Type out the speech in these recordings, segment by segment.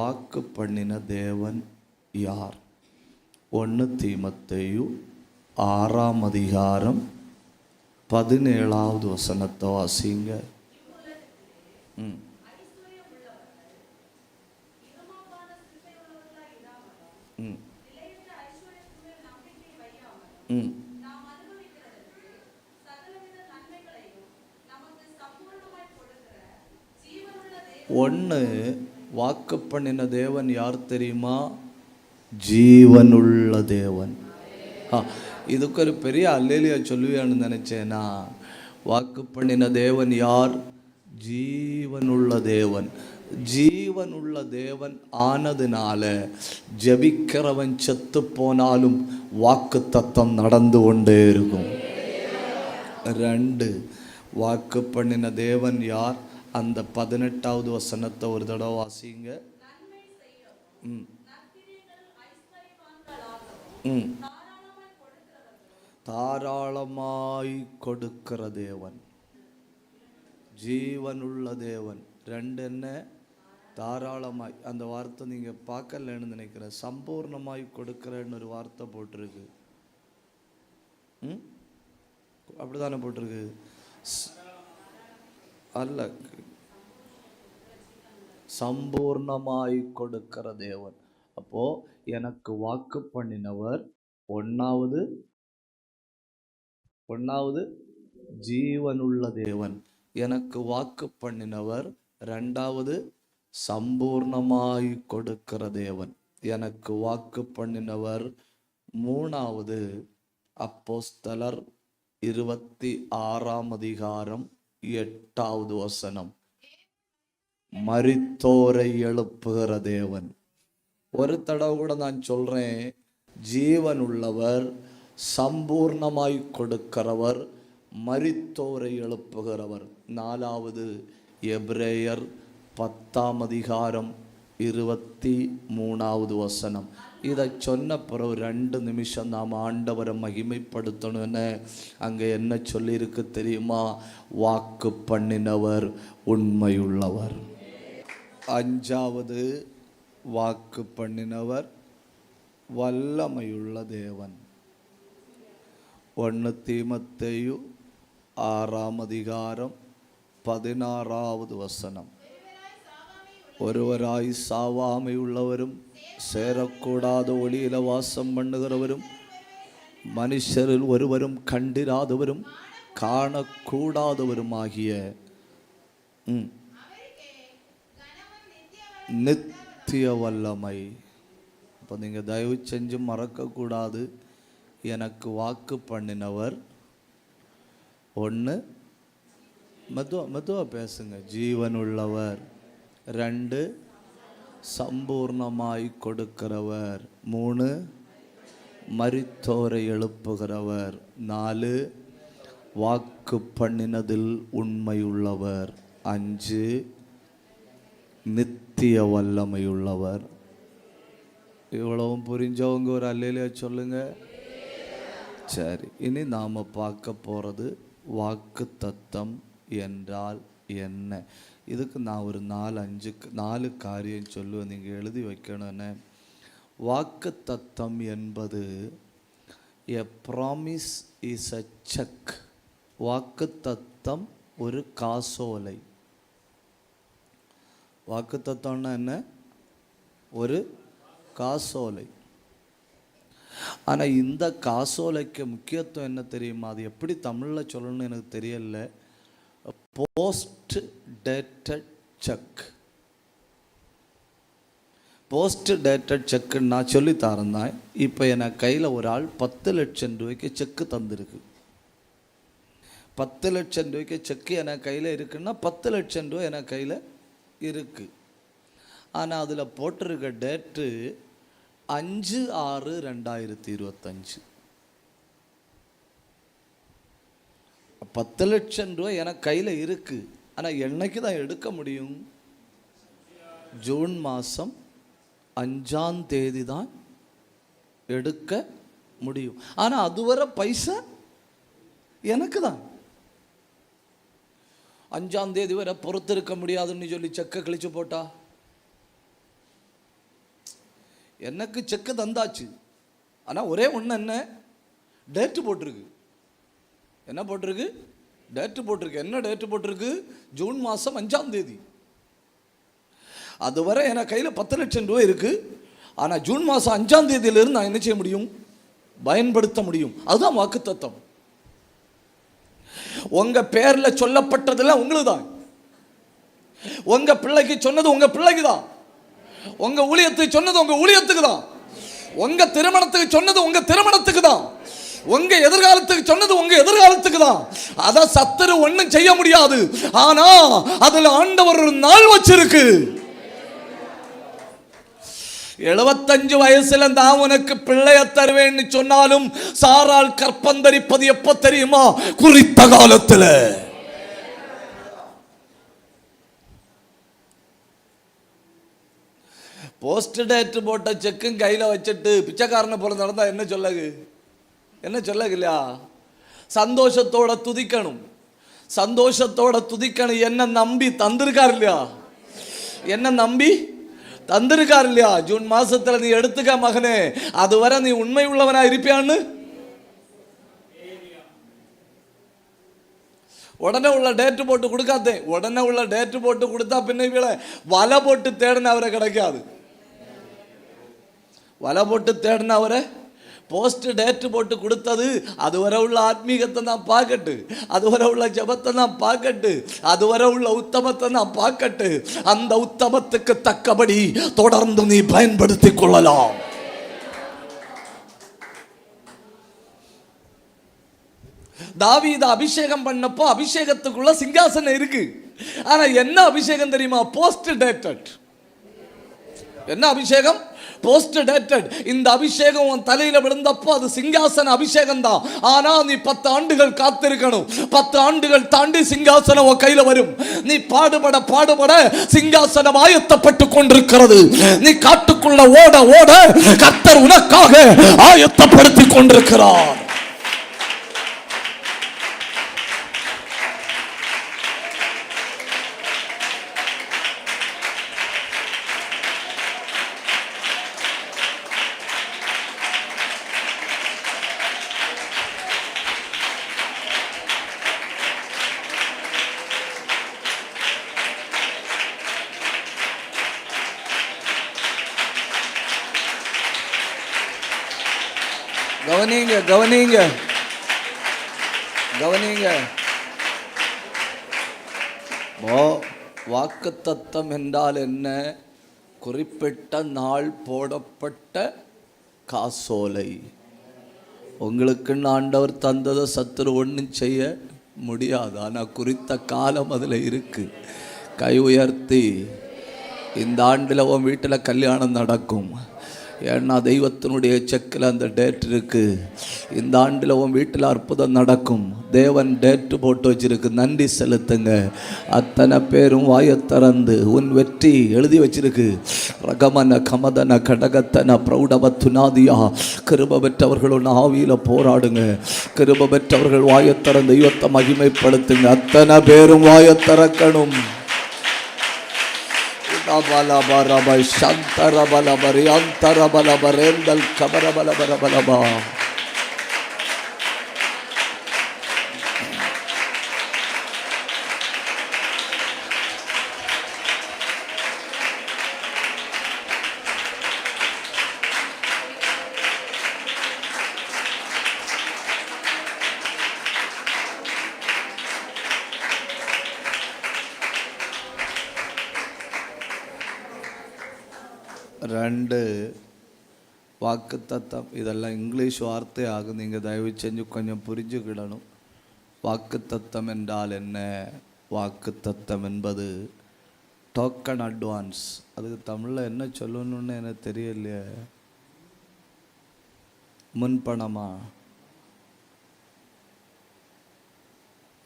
வாக்கு பண்ணின தேவன் யார்? 1 தீமோத்தேயு 6ஆம் அதிகாரம் 17வது வசனத்தை வாசிங்க. ஒன்று, வாக்கு பண்ணின தேவன் யார் தெரியுமா? ஜீவனுள்ள தேவன். இதுக்கு ஒரு பெரிய அல்லேலியா சொல்லுவேன்னு நினைச்சேனா. வாக்கு பண்ணின தேவன் யார்? ஜீவனுள்ள தேவன். ஜீவனுள்ள தேவன் ஆனதுனால ஜெபிக்கிறவன் செத்து போனாலும் வாக்கு தத்தம் நடந்து கொண்டே இருக்கும். 2, வாக்கு பண்ணின தேவன் யார்? அந்த 18வது வசனத்தை ஒரு தடவை வாசிங்க. தாராளமாய் கொடுக்கிற தேவன், ஜீவனுள்ள தேவன். 2 என்ன? தாராளமாய். அந்த வார்த்தை நீங்க பார்க்கலன்னு நினைக்கிறேன். சம்பூர்ணமாய் கொடுக்கிறன்னு ஒரு வார்த்தை போட்டிருக்கு. அப்படிதானே போட்டிருக்கு? அல்ல, சம்பூர்ணமாய் கொடுக்கிற தேவன். அப்போ எனக்கு வாக்கு பண்ணினவர் ஒன்னாவது ஜீவனுள்ள தேவன். எனக்கு வாக்கு பண்ணினவர் 2வது சம்பூர்ணமாய் கொடுக்கிற தேவன். எனக்கு வாக்கு பண்ணினவர் 3வது அப்போஸ்தலர் 26ஆம் அதிகாரம் 8வது வசனம், மரித்தோரை எழுப்புகிற தேவன். ஒரு தடவை கூட நான் சொல்றேன், ஜீவன் உள்ளவர், சம்பூர்ணமாய் கொடுக்கிறவர், மரித்தோரை எழுப்புகிறவர். 4வது எபிரேயர் 10ஆம் அதிகாரம் 23வது வசனம். இதை சொன்ன பிறகு 2 நிமிஷம் நாம் ஆண்டவரை மகிமைப்படுத்தணும்னு அங்கே என்ன சொல்லியிருக்கு தெரியுமா? வாக்கு பண்ணினவர் உண்மையுள்ளவர். 5வது வாக்கு பண்ணினவர் வல்லமையுள்ள தேவன். 1 தீமோத்தேயு 6ஆம் அதிகாரம் 16வது வசனம், ஒருவராய் சாவாமை உள்ளவரும் சேரக்கூடாத ஒளியில வாசம் பண்ணுகிறவரும் மனுஷரில் ஒருவரும் கண்டிராதவரும் காணக்கூடாதவரும் ஆகிய நித்திய வல்லமை. இப்போ நீங்க தயவு செஞ்சு மறக்கக்கூடாது, எனக்கு வாக்கு பண்ணினவர் 1, மெதுவா பேசுங்க, ஜீவனுள்ளவர். 2, சம்பூர்ணமாய் கொடுக்கிறவர். 3, மரித்தோரை எழுப்புகிறவர். 4, வாக்கு பண்ணினதில் உண்மையுள்ளவர். 5, நித்திய வல்லமையுள்ளவர். இவ்வளவும் புரிஞ்சவங்க ஒரு அல்லேலூயா சொல்லுங்க. சரி, இனி நாம பார்க்க போறது வாக்கு தத்தம் என்றால் என்ன. இதுக்கு நான் ஒரு 4 காரியம் சொல்லுவேன், நீங்கள் எழுதி வைக்கணும்னு. வாக்கு தத்தம் என்பது எ ப்ராமிஸ் இஸ் அ செக். வாக்கு தத்தம் ஒரு காசோலை. வாக்கு தத்தம்னா என்ன? ஒரு காசோலை. ஆனால் இந்த காசோலைக்கு முக்கியத்துவம் என்ன தெரியுமா? அது எப்படி தமிழில் சொல்லணும்னு எனக்கு தெரியல. Post dated cheque. Post dated செக்குன்னு நான் சொல்லி தரேன். இப்போ என் கையில் ஒரு ஆள் 10 லட்சம் ரூபாய்க்கு செக்கு தந்திருக்கு. 10 லட்சம் ரூபாய்க்கு செக்கு என் கையில் இருக்குன்னா 10 லட்சம் ரூபாய் என் கையில் இருக்கு. ஆனால் அதில் போட்டிருக்க டேட்டு 5/6/2025. 10 லட்சம் ரூபாய் எனக்கு கையில் இருக்கு. ஆனால் என்னைக்கு தான் எடுக்க முடியும்? ஜூன் மாதம் 5ஆம் தேதி தான் எடுக்க முடியும். ஆனால் அதுவரை பைசா எனக்கு தான். 5ஆம் தேதி வரை பொறுத்திருக்க முடியாதுன்னு சொல்லி செக்கை கிழிச்சு போட்டா எனக்கு செக்கு தந்தாச்சு. ஆனால் ஒரே ஒன்று, என்ன டேட்டு போட்டிருக்கு. என்ன போட்டிருக்கு? டேட்டு போட்டிருக்கு. என்ன டேட்டு போட்டிருக்கு? ஜூன் மாதம் 5ஆம் தேதி. அதுவரை எனக்கு கையில் 10 லட்சம் ரூபாய் இருக்குது. ஆனால் ஜூன் மாதம் 5ஆம் தேதியிலிருந்து நான் என்ன செய்ய முடியும்? பயன்படுத்த முடியும். அதுதான் வாக்குத்தத்தம். உங்க பேர்ல சொல்லப்பட்டதெல்லாம் உங்களுக்கு தான். உங்க பிள்ளைக்கு சொன்னது உங்க பிள்ளைக்கு தான். உங்க ஊழியத்துக்கு சொன்னது உங்க ஊழியத்துக்கு தான். உங்க திருமணத்துக்கு சொன்னது உங்க திருமணத்துக்கு தான். உங்க எதிர்காலத்துக்கு சொன்னது உங்க எதிர்காலத்துக்கு தான். அத சத்துரு ஒண்ணும் செய்ய முடியாது. ஆனா அதுல ஆண்டவர் ஒரு நாள் வச்சிருக்கு. 75 வயசுல நான் உனக்கு பிள்ளைய தருவேன்னு சொன்னாலும் சாரால் கற்பந்தரிப்பது எப்ப தெரியுமா? குறித்த காலத்துல. போஸ்ட் டேட் போட்ட செக்கும் கையில வச்சுட்டு பிச்சைக்காரனை போல நடந்தா என்ன சொல்லகு? என்ன சொல்லகு இல்லையா? சந்தோஷத்தோட துதிக்கணும். சந்தோஷத்தோட துதிக்கணும். என்ன நம்பி தந்திருக்கார் இல்லையா? என்ன நம்பி தந்திருக்கார் இல்லையா? ஜூன் மாசத்துல நீ எடுத்துக்க மகனே, அதுவரை நீ உண்மை உள்ளவனா இருப்பியான்னு. உடனே உள்ள டேட்டு போட்டு கொடுக்காதே. உடனே உள்ள டேட்டு போட்டு கொடுத்தா பின்ன வலை போட்டு தேடின அவரை கிடைக்காது. வலை போட்டு தேடின அவரை போஸ்ட் டேட்டு போட்டு கொடுத்தது அதுவரை உள்ள ஆத்மீகத்தை நான் பார்க்கட்டு, அதுவரை உள்ள ஜபத்தை நான் பார்க்கட்டு, அதுவரை உள்ள உத்தமத்தை நான் பார்க்கட்டு. அந்த உத்தமத்துக்கு தக்கபடி தொடர்ந்து நீ பயன்படுத்தி கொள்ளலாம். தாவீது அபிஷேகம் பண்ணப்போ அபிஷேகத்துக்குள்ள சிங்காசனம் இருக்கு. ஆனா என்ன அபிஷேகம் தெரியுமா? Post dated. என்ன அபிஷேகம்? Post dated. இந்த அபிஷேகம் உன் தலையில விழுந்தப்போ அது சிங்காசன அபிஷேகம் தான். ஆனா நீ 10 ஆண்டுகள் காத்திருக்கணும். 10 ஆண்டுகள் தாண்டி சிங்காசனம் உன் கையில வரும். நீ பாடுபட பாடுபட சிங்காசனம் ஆயத்தப்பட்டு கொண்டிருக்கிறது. நீ காட்டுக்குள்ள ஓட ஓட கர்த்தர் உனக்காக ஆயத்தப்படுத்தி கொண்டிருக்கிறார். கவனிங்க கவனிங்க கவனிங்க. வாக்குத்தத்தம் என்றால் என்ன? குறிப்பிட்ட நாள் போடப்பட்ட காசோலை. உங்களுக்கு ஆண்டவர் தந்ததை சத்துரு ஒன்றும் செய்ய முடியாது. ஆனால் குறித்த காலம் அதில் இருக்கு. கை உயர்த்தி, இந்த ஆண்டில் உன் வீட்டில் கல்யாணம் நடக்கும். ஏன்னா தெய்வத்தினுடைய செக்கில் அந்த டேட் இருக்கு. இந்த ஆண்டில் உன் வீட்டில் அற்புதம் நடக்கும். தேவன் டேட்டு போட்டு வச்சிருக்கு. நன்றி செலுத்துங்க. அத்தனை பேரும் வாயத்திறந்து உன் வெற்றி எழுதி வச்சிருக்கு. ரகமன கமதன கடகத்தன பிரௌடவத்துனாதியா. கிருப பெற்றவர்கள் ஆவியில போராடுங்க. கிருப பெற்றவர்கள் வாயத்திறந்து தெய்வத்தை மகிமைப்படுத்துங்க. அத்தனை பேரும் வாயத்திறக்கணும். ரெண்டு வாக்குத்தத்தம். இதெல்லாம் இங்கிலீஷ் வார்த்தை ஆகும். நீங்கள் தயவு செஞ்சு கொஞ்சம் புரிஞ்சுக்கிடணும். வாக்குத்தத்தம் என்றால் என்ன? வாக்குத்தத்தம் என்பது டோக்கன் அட்வான்ஸ். அதுக்கு தமிழில் என்ன சொல்லணும்னு எனக்கு தெரியலையே. முன்பணமா?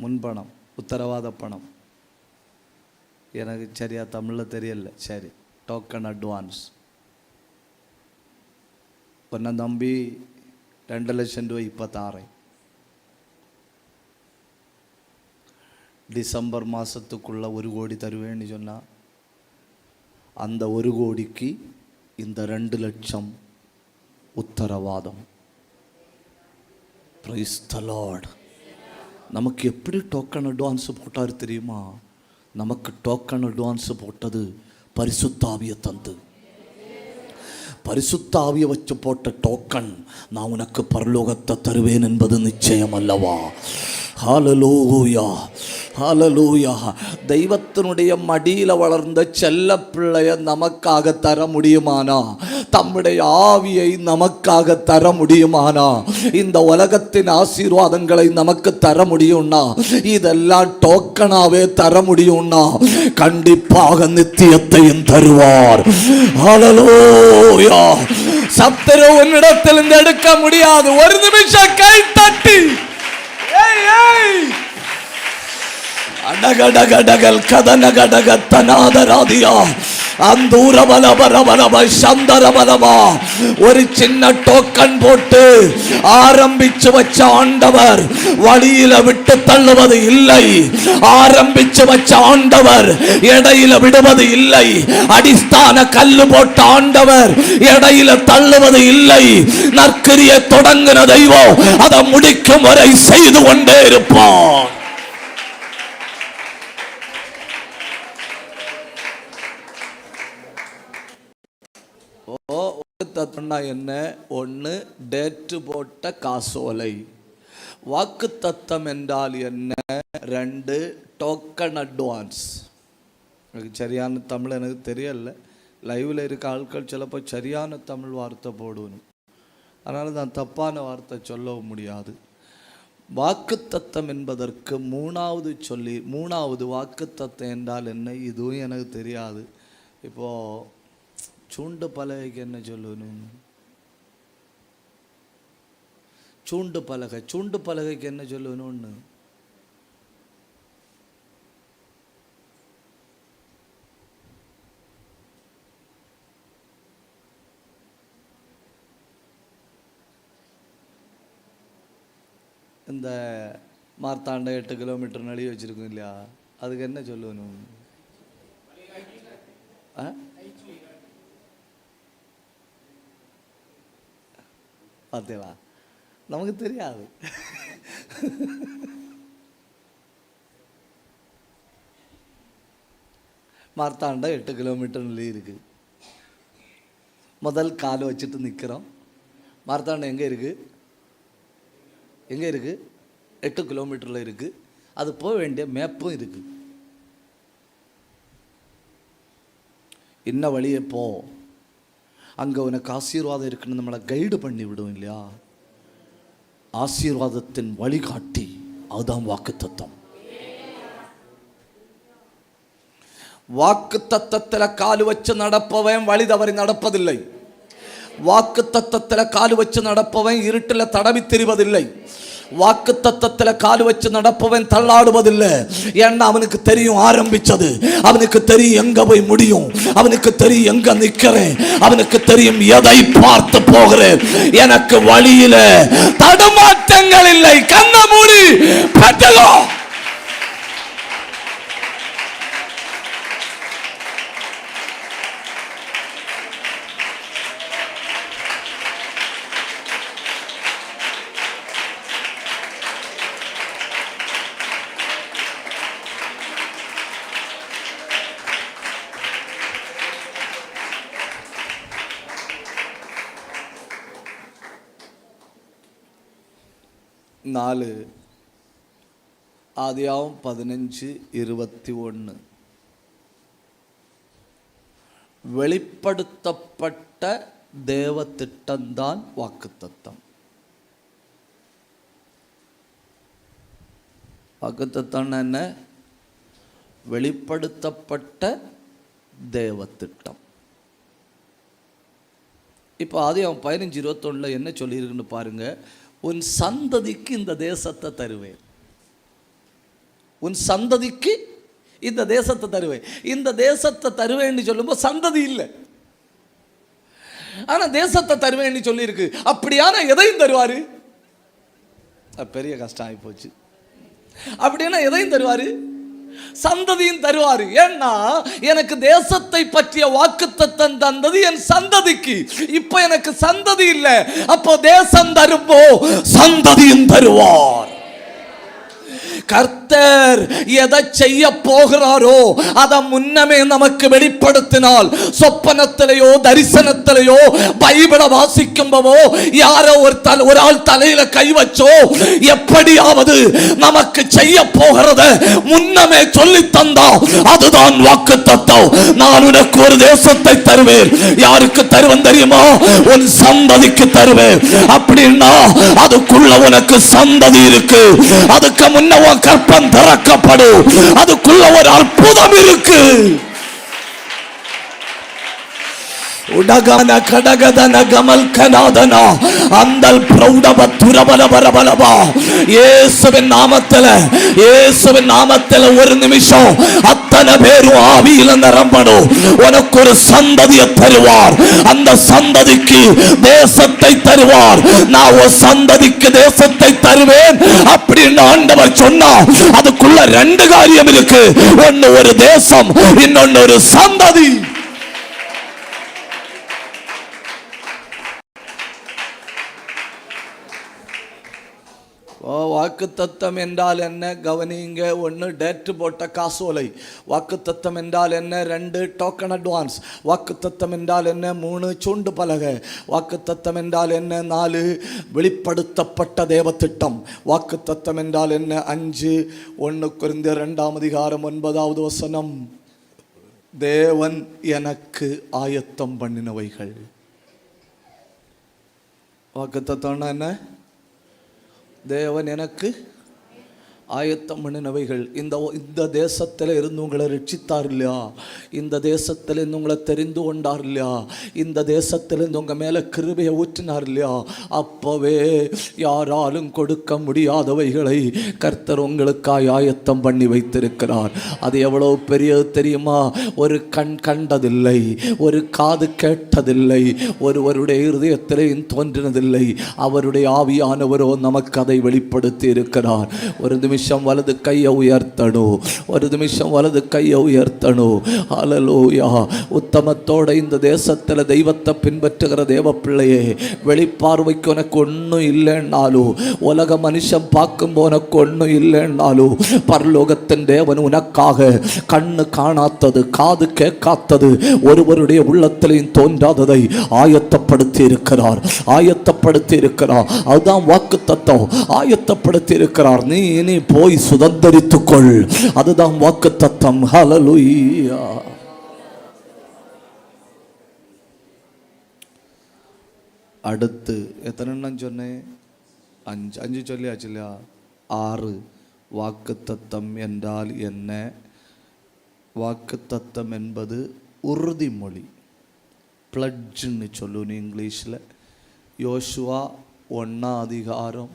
முன்பணம், உத்தரவாத பணம். எனக்கு சரியா தமிழில் தெரியல. சரி, டோக்கன் அட்வான்ஸ். ஒன்றை நம்பி 2 லட்சம் ரூபாய் இப்போ தாரேன். டிசம்பர் மாதத்துக்குள்ளே 1 கோடி தருவேன்னு சொன்னால் அந்த 1 கோடிக்கு இந்த 2 லட்சம் உத்தரவாதம். Praise the Lord. நமக்கு எப்படி டோக்கன் அட்வான்ஸ் போட்டார் தெரியுமா? நமக்கு டோக்கன் அட்வான்ஸ் போட்டது பரிசுத்த ஆவியை தந்து. பரிசுத்த ஆவியை வச்சு போட்ட டோக்கன், நான் உனக்கு பரலோகத்தை தருவேன் என்பது நிச்சயம் அல்லவா? ஹல்லேலூயா, ஹல்லேலூயா. தெய்வத்தினுடைய மடியில் வளர்ந்த செல்ல பிள்ளைய நமக்காக தர முடியுமானா? தம்முடைய ஆவியை நமக்காக தர முடியுமானா? இந்த உலகத்தின் ஆசீர்வாதங்களை நமக்கு தர முடியும்னா, இதெல்லாம் டோக்கனாவே தர முடியும்னா, கண்டிப்பாக நித்தியத்தையும் தருவார். ஹல்லேலூயா. சத்துரு உன்னிடத்திலிருந்து எடுக்க முடியாது. ஒரு நிமிஷம் கை தட்டி அடகடகடகல் கதனகடகத்தனாதராதியா அந்தூரபலபரபலப சந்தரபலபா. ஒரு சின்ன டோக்கன் போட்டு ஆரம்பிச்சு வச்ச ஆண்டவர் வழியில விட்டு தள்ளுவது இல்லை. ஆரம்பிச்சு வச்ச ஆண்டவர் இடையில விடுவது இல்லை. அடிஸ்தான கல்லு போட்ட ஆண்டவர் இடையில தள்ளுவது இல்லை. நற்கிரியை தொடங்கின தெய்வம் அதை முடிக்கும் வரை செய்து கொண்டே இருப்பான். என்ன? ஒன்று டேட்டு போட்ட காசோலை. வாக்கு தத்தம் என்றால் என்ன? 2 டோக்கன் அட்வான்ஸ். எனக்கு சரியான தமிழ் எனக்கு தெரியல. லைவில் இருக்க ஆட்கள் சிலப்போ சரியான தமிழ் வார்த்தை போடணும். அதனால் நான் தப்பான வார்த்தை சொல்லவும் முடியாது. வாக்கு தத்தம் என்பதற்கு 3வது வாக்கு தத்தம் என்றால் என்ன? இதுவும் எனக்கு தெரியாது. இப்போது சூண்டு பலகைக்கு என்ன சொல்லணும்? சூண்டு பலகைக்கு என்ன சொல்லணும்னு இந்த மார்த்தாண்ட 8 கிலோமீட்டர் நடி வச்சிருக்கோம் இல்லையா, அதுக்கு என்ன சொல்லணும்? பார்த்தீங்களா? நமக்கு தெரியாது. மார்த்தாண்ட 8 கிலோமீட்டர் இருக்கு. முதல் கால் வச்சுட்டு நிற்கிறோம். மார்த்தாண்டம் எங்கே இருக்குது? 8 கிலோமீட்டரில் இருக்குது. அது போக வேண்டிய மேப்பும் இருக்குது. என்ன வழியே போ, அங்கே உனக்கு ஆசீர்வாதம் இருக்குன்னு நம்மளை கைடு பண்ணி விடும் இல்லையா? ஆசீர்வாதத்தின் வழிகாட்டி, அதுதான் வாக்கு தத்தம். வாக்கு தத்தத்தில் காலு வச்சு நடப்பவன் வழி தவறி நடப்பதில்லை. வாக்கு தத்தத்தில் காலு வச்சு நடப்பவன் இருட்டில் தடவி திரிவதில்லை. வாக்கு தத்தத்தில் காலு வச்சு நடப்பவன் தள்ளாடுவதில்லை. ஏன்னா அவனுக்கு தெரியும் ஆரம்பிச்சது, அவனுக்கு தெரியும் எங்க போய் முடியும், அவனுக்கு தெரியும் எங்க நிக்கிறேன், அவனுக்கு தெரியும் எதை பார்த்து போகிறேன். எனக்கு வழியில தடுமாற்றங்கள் இல்லை. கண்ண மூடி பெற்றலோ. ஆதியாகமம் 15:21 வெளிப்படுத்தப்பட்ட தேவ திட்டம்தான் வாக்குத்தத்தம். வாக்குத்தத்தம் என்ன? வெளிப்படுத்தப்பட்ட தேவ திட்டம். இப்போ ஆதியாகமம் 15:21 என்ன சொல்லியிருக்குன்னு பாருங்க. உன் சந்ததிக்கு இந்த தேசத்தை தருவேன். உன் சந்ததிக்கு இந்த தேசத்தை தருவேன். இந்த தேசத்தை தருவேன்னு சொல்லும்போது சந்ததி இல்லை, ஆனா தேசத்தை தருவேன்னு சொல்லியிருக்கு. அப்படியான எதையும் தருவாரு? பெரிய கஷ்டம் ஆகி போச்சு. அப்படின்னா எதையும் தருவாரு? சந்ததியும் தருவாரு. ஏன்னா எனக்கு தேசத்தை பற்றிய வாக்குத்தத்தம் தந்தது என் சந்ததிக்கு. இப்ப எனக்கு சந்ததி இல்லை, அப்போ தேசம் தரும்போ சந்ததியும் தருவார். கர்த்தர் எதை செய்ய போகிறாரோ அதை முன்னமே நமக்கு வெளிப்படுத்தினால், சொப்பனத்திலேயோ தரிசனத்திலேயோ பைபிளை வாசிக்கும்போதோ யாரோ ஒரு ஆள் தலையில கை வச்சோ எப்படியாவது நமக்கு செய்ய போகிறத முன்னமே சொல்லி தந்தா அதுதான் வாக்குத்தத்தம். நான் உனக்கு ஒரு தேசத்தை தருவேன். யாருக்கு தருவேன் தெரியுமா? உன் சந்ததிக்கு தருவேன். அப்படின்னா அதுக்குள்ள உனக்கு சந்ததி இருக்கு. அதுக்கு முன்ன கற்பம் திறக்கப்படும். அதுக்குள்ள ஒரு அற்புதம் இருக்கு. உடகன கடகதன கமல் கனாதனா அந்தல் பிரௌடப துரபலபரபலபா. இயேசுவின் நாமத்தில் ஒரு நிமிஷம் அத்தனை பேரும் ஆவியில நிரம்பணும். உனக்கு ஒரு சந்ததியை தருவார். அந்த சந்ததிக்கு தேசத்தை தருவார். நான் ஒரு சந்ததிக்கு தேசத்தை தருவேன் அப்படின்னு ஆண்டவர் சொன்னா அதுக்குள்ள ரெண்டு காரியம் இருக்கு. ஒன்னு ஒரு தேசம், இன்னொன்னு ஒரு சந்ததி. வாக்குத்தத்தம் என்றால் என்ன? கவனிங்க. ஒன்று டேட்டு போட்ட காசோலை. வாக்குத்தத்தம் என்றால் என்ன? 2 டோக்கன் அட்வான்ஸ். வாக்குத்தத்தம் என்றால் என்ன? 3 சூண்டு பலகை. வாக்குத்தத்தம் என்றால் என்ன? 4 வெளிப்படுத்தப்பட்ட தேவ திட்டம். வாக்குத்தத்தம் என்றால் என்ன? 5 1 கொரிந்தியர் 2:9 தேவன் எனக்கு ஆயத்தம் பண்ணினவைகள். வாக்குத்தத்தம்னா என்ன? தேவன் எனக்கு ஆயத்தம் பண்ணினவைகள். இந்த தேசத்தில் இருந்து உங்களை ரட்சித்தார் இல்லையா? இந்த தேசத்தில் இருந்து உங்களை தெரிந்து கொண்டார் இல்லையா? இந்த தேசத்திலிருந்து உங்கள் மேலே கிருபையை ஊற்றினார் இல்லையா? அப்போவே யாராலும் கொடுக்க முடியாதவைகளை கர்த்தர் உங்களுக்காய் ஆயத்தம் பண்ணி வைத்திருக்கிறார். அது எவ்வளோ பெரியது தெரியுமா? ஒரு கண் கண்டதில்லை, ஒரு காது கேட்டதில்லை, ஒருவருடைய இருதயத்திலேயும் தோன்றினதில்லை. அவருடைய ஆவியானவரோ நமக்கு அதை வெளிப்படுத்தி இருக்கிறார். ஒரு நிமிஷம் வலது கையை உயர்த்தணும். ஒரு நிமிஷம் வலது கையை உயர்த்தணும். ஹல்லேலூயா. உத்தமத்தோட இந்த தேசத்தில் தெய்வத்தை பின்பற்றுகிற தேவ பிள்ளையே, வெளிப்பார்வைக்கு உனக்கு ஒன்றும் இல்லைன்னாலும், உலக மனுஷன் பார்க்கும்போது உனக்கு ஒன்றும் இல்லைன்னாலும், பரலோகத்தின் தேவன் உனக்காக கண்ணு காணாத்தது, காது கேட்காத்தது, ஒருவருடைய உள்ளத்திலையும் தோன்றாததை ஆயத்தப்படுத்தி இருக்கிறார். ஆயத்தப்படுத்தி இருக்கிறார். அதுதான் வாக்குத்தத்தம். ஆயத்தப்படுத்தி இருக்கிறார். நீ இனி போய் சுதந்தரித்துக்கொள். அதுதான் வாக்குத்தத்தம். ஹல்லேலூயா. அடுத்து எத்தனை சொன்னேன்? 5 சொல்லியாச்சு இல்லையா? 6. வாக்குத்தத்தம் என்றால் என்ன? வாக்குத்தத்தம் என்பது உறுதிமொழி. பிளட்ஜ்னு சொல்லுன்னு இங்கிலீஷில். யோசுவா 1:9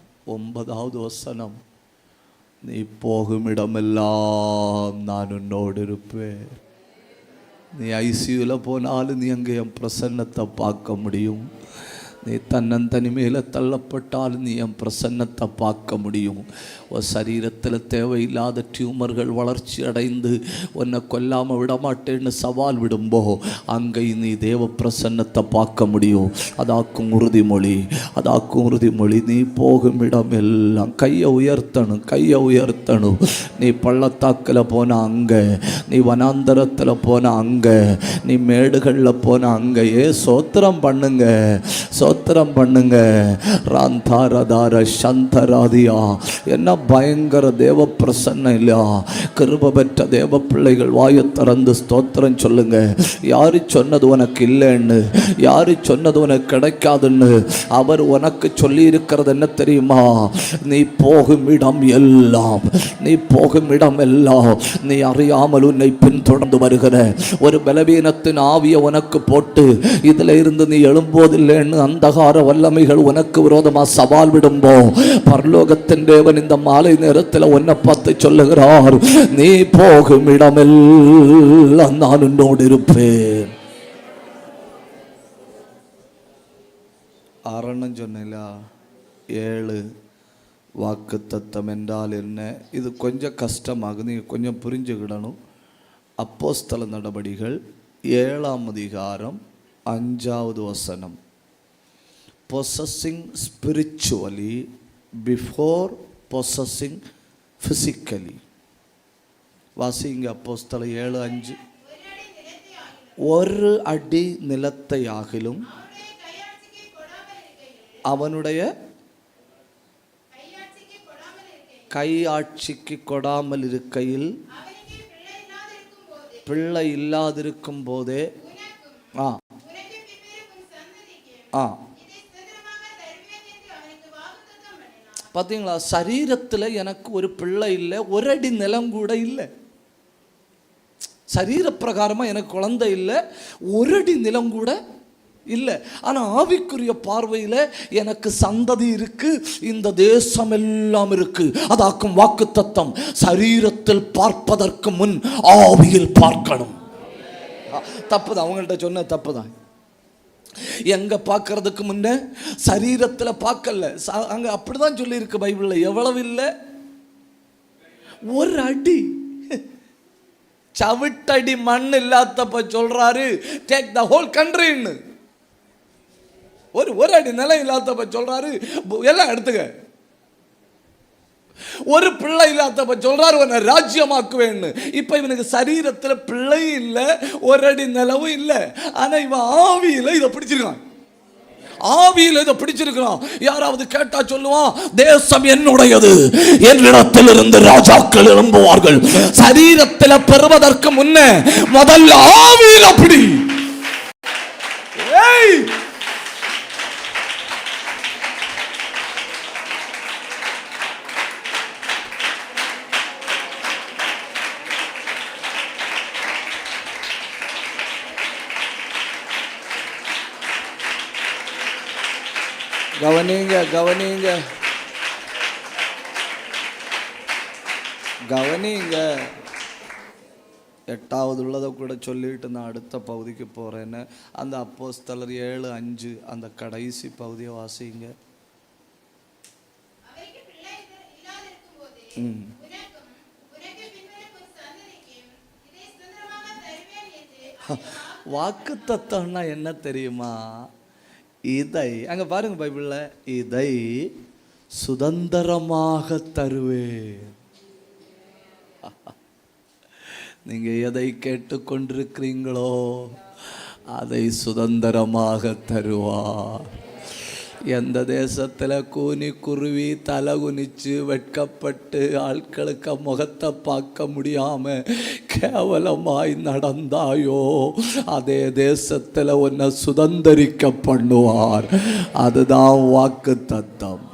நீ போகும் இடமெல்லாம் நான் உன்னோடு இருப்பேன். நீ ஐசியூவில் போனாலும் நீ அங்கே என் பிரசன்னத்தை பார்க்க முடியும். நீ தன்னந்தனிமையில் தள்ளப்பட்டாலும் நீ என் பிரசன்னத்தை பார்க்க முடியும். உன் சரீரத்தில் தேவையில்லாத டியூமர்கள் வளர்ச்சி அடைந்து உன்னை கொல்லாமல் விடமாட்டேன்னு சவால் விடும்போ அங்கே நீ தேவ பிரசன்னத்தை பார்க்க முடியும். அதாக்கும் உறுதிமொழி. அதாக்கும் உறுதிமொழி. நீ போகும் இடம் எல்லாம் கையை உயர்த்தணும். கையை உயர்த்தணும். நீ பள்ளத்தாக்கில் போன அங்கே, நீ வனாந்தரத்தில் போன அங்கே, நீ மேடுகளில் போன அங்கேயே சோத்திரம் பண்ணுங்க. ஸ்தோத்திரம் பண்ணுங்க. ராந்தாரதார சந்தராதியா. என்ன பயங்கர தேவ பிரசன்னம் இல்லையா? கிருபை பெற்ற தேவ பிள்ளைகள் வாயை திறந்து ஸ்தோத்திரம் சொல்லுங்க. யாரு சொன்னது உனக்கு இல்லைன்னு, யாரு சொன்னது உனக்கு கிடைக்காதுன்னு அவர் உனக்கு சொல்லி இருக்கிறது என்ன தெரியுமா? நீ போகும் இடம் எல்லாம், நீ போகும் இடம் எல்லாம், நீ அறியாமல் உன்னை பின்தொடர்ந்து வருகிற ஒரு பலவீனத்தின் ஆவியை உனக்கு போட்டு இதுல இருந்து நீ எழும்போதில்லைன்னு அந்தகார வல்லமைகள் உனக்கு விரோதமா சவால் விடும்போ பரலோகத்தின் தேவன் இந்த மாலை நேரத்தில் உன்னை பார்த்து சொல்லுகிறார், நீ போகும் இடமெல்லாம் நான் உன்னோடு இருப்பேன். ஆறண்ணம் சொன்னேன். 7 வாக்கு தத்தம் என்றால் என்ன? இது கொஞ்சம் கஷ்டமாகுது, நீங்கள் கொஞ்சம் புரிஞ்சுக்கிடணும். அப்போஸ்தல நடபடிகள் 7ஆம் அதிகாரம் 5வது வசனம். Possessing spiritually before possessing physically. வாசிங்க அப்போஸ்தல 7:5. ஒரு அடி நிலத்தை ஆகிலும் அவனுடைய கையாட்சிக்கு கொடாமல் இருக்கையில், பிள்ளை இல்லாதிருக்கும் போதே பார்த்தீங்களா, சரீரத்தில் எனக்கு ஒரு பிள்ளை இல்லை, ஒரு அடி நிலம் கூட இல்லை. சரீர பிரகாரமாக எனக்கு குழந்தை இல்லை, ஒரு அடி நிலம் கூட இல்லை. ஆனால் ஆவிக்குரிய பார்வையில் எனக்கு சந்ததி இருக்கு, இந்த தேசம் எல்லாம் இருக்கு. அதாக்கும் வாக்கு தத்தம். சரீரத்தில் பார்ப்பதற்கு முன் ஆவியில் பார்க்கணும். தப்புதான், அவங்கள்ட்ட சொன்ன தப்புதான். எங்க பார்க்கறதுக்கு முன்ன சரீரத்தில் பார்க்கல. அங்க அப்படிதான் சொல்லி இருக்கு பைபிள்ல. எவ்வளவு இல்லை? ஒரு அடி, சவிட்டடி மண் இல்லாதப்ப சொல்றாரு டேக் த ஹோல் கண்ட்ரின்னு. ஒரு அடி நிலம் இல்லாதப்ப சொல்றாரு எல்லாம் எடுத்துக்க. ஒரு பிள்ளை இல்லாதப்ப சொல்றாரு உன்னை ராஜ்யமாக்குவேன்னு. இப்ப இவனுக்கு சரீரத்தில் பிள்ளை இல்லை, ஒரு அடி நிலவும் இல்லை. ஆனா இவன் ஆவியில இதை பிடிச்சிருக்கான். ஆவியில் இதை பிடிச்சிருக்கிறான். யாராவது கேட்டா சொல்லுவான், தேசம் என்னுடையது, என்னிடத்தில் இருந்து ராஜாக்கள் எழும்புவார்கள். சரீரத்தில் பெறுவதற்கு முன்ன முதல்ல ஆவியில் அப்படி. கவனிங்க கவனிங்க கவனிங்க. 8வது உள்ளதை கூட சொல்லிட்டு நான் அடுத்த பகுதிக்கு போறேன்னு. அந்த அப்போஸ்தலர் 7:5 அந்த கடைசி பகுதியை வாசிங்க. வாக்கு தத்தம்னா என்ன தெரியுமா? இதை அங்க பாருங்க பைபிள்ல, இதை சுதந்திரமாக தருவேன். நீங்க எதை கேட்டுக்கொண்டிருக்கிறீங்களோ அதை சுதந்திரமாக தருவார். எந்த தேசத்தில் கூனி குருவி தலை குனிச்சு வெட்கப்பட்டு ஆட்களுக்கு முகத்தை பார்க்க முடியாம கேவலமாய் நடந்தாயோ, அதே தேசத்தில் உன்னை சுதந்திரிக்க பண்ணுவார். அதுதான் வாக்கு தத்தம்.